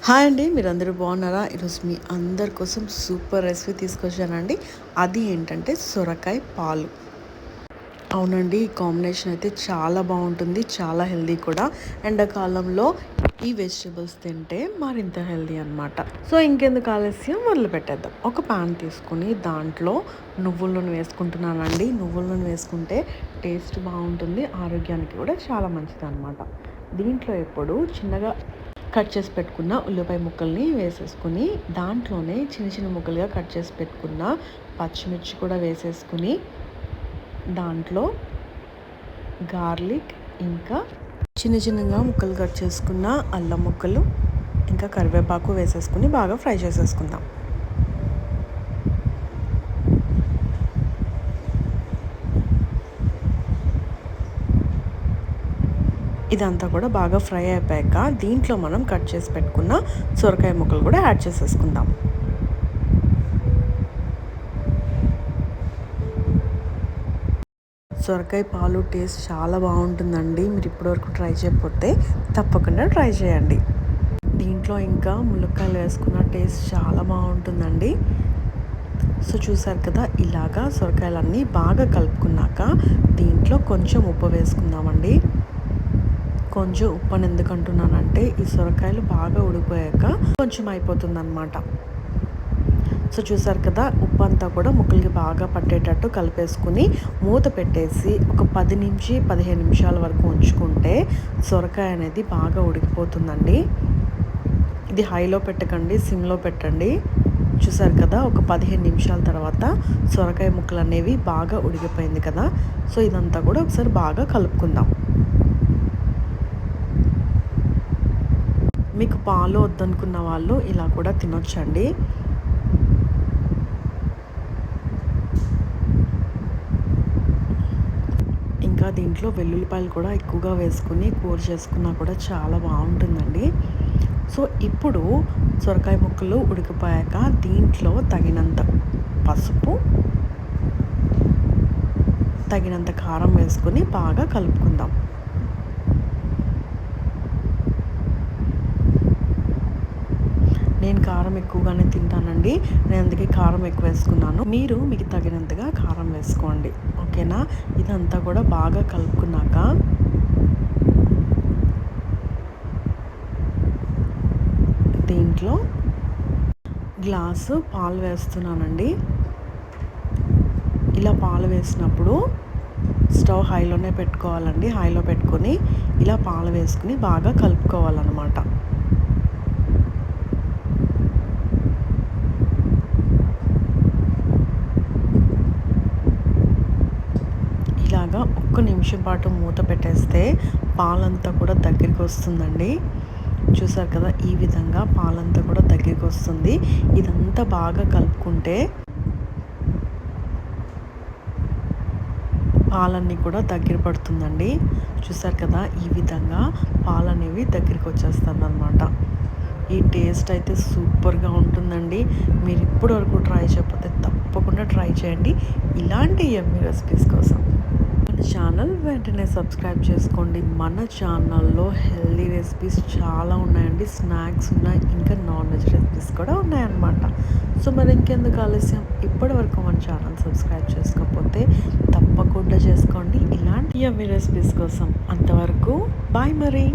Hi అండి, మీరందరూ బాగున్నారా? ఈరోజు మీ అందరి కోసం సూపర్ రెసిపీ తీసుకొచ్చానండి. అది ఏంటంటే సొరకాయ పాలు. అవునండి, ఈ కాంబినేషన్ అయితే చాలా బాగుంటుంది, చాలా హెల్దీ కూడా. ఎండాకాలంలో ఈ వెజిటబుల్స్ తింటే మరింత హెల్దీ అనమాట. సో ఇంకెందుకు ఆలస్యం, మొదలుపెట్టేద్దాం. ఒక ప్యాన్ తీసుకుని దాంట్లో నువ్వుల నూనె వేసుకుంటున్నానండి. నువ్వుల నూనె వేసుకుంటే టేస్ట్ బాగుంటుంది, ఆరోగ్యానికి కూడా చాలా మంచిది అనమాట. దీంట్లో ఎప్పుడు చిన్నగా కట్ చేసి పెట్టుకున్న ఉల్లిపాయ ముక్కల్ని వేసేసుకుని దాంట్లోనే చిన్న చిన్న ముక్కలుగా కట్ చేసి పెట్టుకున్న పచ్చిమిర్చి కూడా వేసేసుకుని దాంట్లో గార్లిక్, ఇంకా చిన్న చిన్నగా ముక్కలు కట్ చేసుకున్న అల్లం ముక్కలు, ఇంకా కరివేపాకు వేసేసుకుని బాగా ఫ్రై చేసేసుకుందాం. ఇదంతా కూడా బాగా ఫ్రై అయిపోయాక దీంట్లో మనం కట్ చేసి పెట్టుకున్న సొరకాయ ముక్కలు కూడా యాడ్ చేసేసుకుందాం. సొరకాయ పాలు టేస్ట్ చాలా బాగుంటుందండి. మీరు ఇప్పటివరకు ట్రై చేయకపోతే తప్పకుండా ట్రై చేయండి. దీంట్లో ఇంకా ములక్కాయలు వేసుకున్న టేస్ట్ చాలా బాగుంటుందండి. సో చూసారు కదా, ఇలాగా సొరకాయలన్నీ బాగా కలుపుకున్నాక దీంట్లో కొంచెం ఉప్పు వేసుకుందామండి. కొంచెం ఉప్పు అని ఎందుకు అంటున్నానంటే ఈ సొరకాయలు బాగా ఉడిపోయాక కొంచెం అయిపోతుంది అనమాట. సో చూసారు కదా, ఉప్పు అంతా కూడా ముక్కలకి బాగా పట్టేటట్టు కలిపేసుకుని మూత పెట్టేసి ఒక 10-15 నిమిషాల వరకు ఉంచుకుంటే సొరకాయ అనేది బాగా ఉడికిపోతుందండి. ఇది హైలో పెట్టకండి, సిమ్లో పెట్టండి. చూసారు కదా, ఒక 15 నిమిషాల తర్వాత సొరకాయ ముక్కలు అనేవి బాగా ఉడికిపోయింది కదా. సో ఇదంతా కూడా ఒకసారి బాగా కలుపుకుందాం. మీకు పాలు వద్దనుకున్న వాళ్ళు ఇలా కూడా తినొచ్చండి. ఇంకా దీంట్లో వెల్లుల్లిపాయలు కూడా ఎక్కువగా వేసుకుని కూర చేసుకున్నా కూడా చాలా బాగుంటుందండి. సో ఇప్పుడు సొరకాయ ముక్కలు ఉడికిపోయాక దీంట్లో తగినంత పసుపు, తగినంత కారం వేసుకొని బాగా కలుపుకుందాం. నేను కారం ఎక్కువగానే తింటానండి, నేను అందుకే కారం ఎక్కువ వేసుకున్నాను. మీరు మీకు తగినంతగా కారం వేసుకోండి, ఓకేనా? ఇదంతా కూడా బాగా కలుపుకున్నాక దీంట్లో గ్లాసు పాలు వేస్తున్నానండి. ఇలా పాలు వేసినప్పుడు స్టవ్ హైలోనే పెట్టుకోవాలండి. హైలో పెట్టుకొని ఇలా పాలు వేసుకుని బాగా కలుపుకోవాలన్నమాట. ఇలాగా ఒక్క నిమిషం పాటు మూత పెట్టేస్తే పాలంతా కూడా దగ్గరికి వస్తుందండి. చూసారు కదా, ఈ విధంగా పాలంతా కూడా దగ్గరికి వస్తుంది. ఇదంతా బాగా కలుపుకుంటే పాలన్నీ కూడా దగ్గర పడుతుందండి. చూసారు కదా, ఈ విధంగా పాలు అనేవి దగ్గరికి వచ్చేస్తుంది అనమాట. ఈ టేస్ట్ అయితే సూపర్గా ఉంటుందండి. మీరు ఇప్పటి వరకు ట్రై చేయకపోతే తప్పకుండా ట్రై చేయండి ఇలాంటి యమ్మీ రెసిపీస్ కోసం. మన ఛానల్ వెంటనే సబ్స్క్రైబ్ చేసుకోండి. మన ఛానల్లో హెల్దీ రెసిపీస్ చాలా ఉన్నాయండి, స్నాక్స్ ఉన్నాయి, ఇంకా నాన్ వెజ్ రెసిపీస్ కూడా ఉన్నాయన్నమాట. సో మరి ఇంకెందుకు ఆలస్యం, ఇప్పటి వరకు మన ఛానల్ సబ్స్క్రైబ్ చేసుకోకపోతే తప్పకుండా చేసుకోండి ఇలాంటి యమ్మీ రెసిపీస్ కోసం. అంతవరకు బాయ్ మరి.